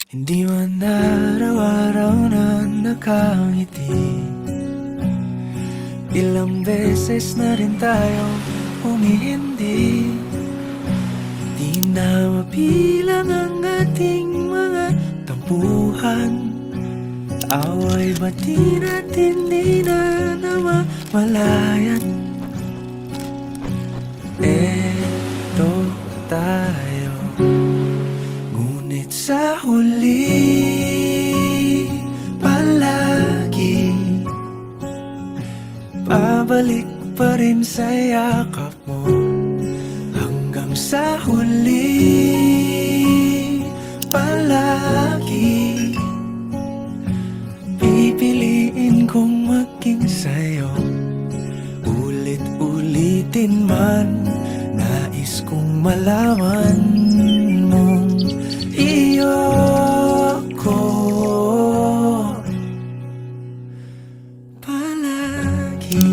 Hindi man araw-araw na nakangiti. Ilang beses na rin tayo humihindi. Di na mabilang ang ating mga tampuhan. Away bati natin di na namamalayan. Eto tayo, ngunit sa huli palagi babalik pa rin sa yakap mo. Hanggang sa huli palagi pipiliin kong maging sa'yo. Ulit-ulitin man, nais kong malaman mong iyo ako palagi.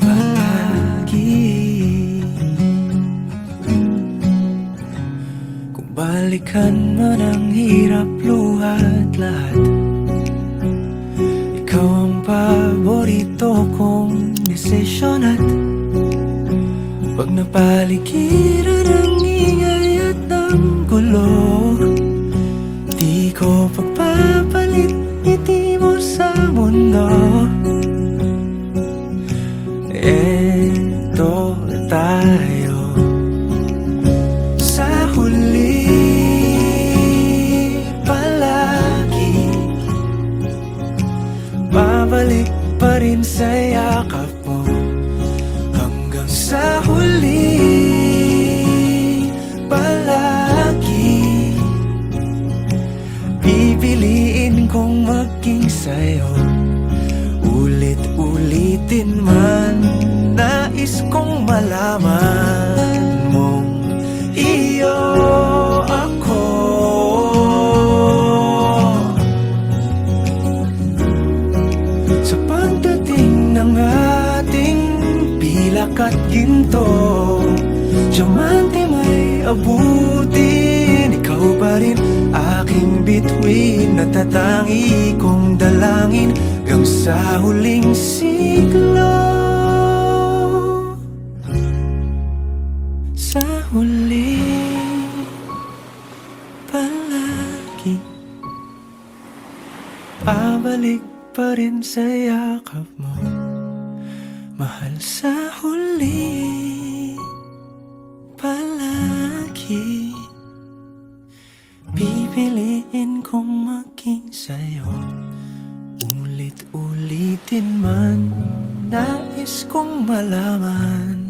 Palagi. Kung balikan man ang hirap, luha at lahat, ikaw ang paborito kong desisyon. At pag napaligiran ang ingay at ang gulo, di ko pagpapalit ngiti mo sa mundo. Eto tayo, sa huli palagi babalik pa rin sa yakap mo. Hanggang sa huli palagi pipiliin kong maging sa'yo. Ulit-ulitin man, nais kong malaman mong iyo ako. Sa pagdating ng ating pilak at ginto, diamante may abutin, ikaw pa rin aking bituin. Natatangi kong dalangin hanggang sa huling siglo. Sa huli palagi pabalik pa rin sa yakap mo, mahal. Sa huli palagi pipiliin kong maging sa'yo. Ulit-ulitin man, nais kong malaman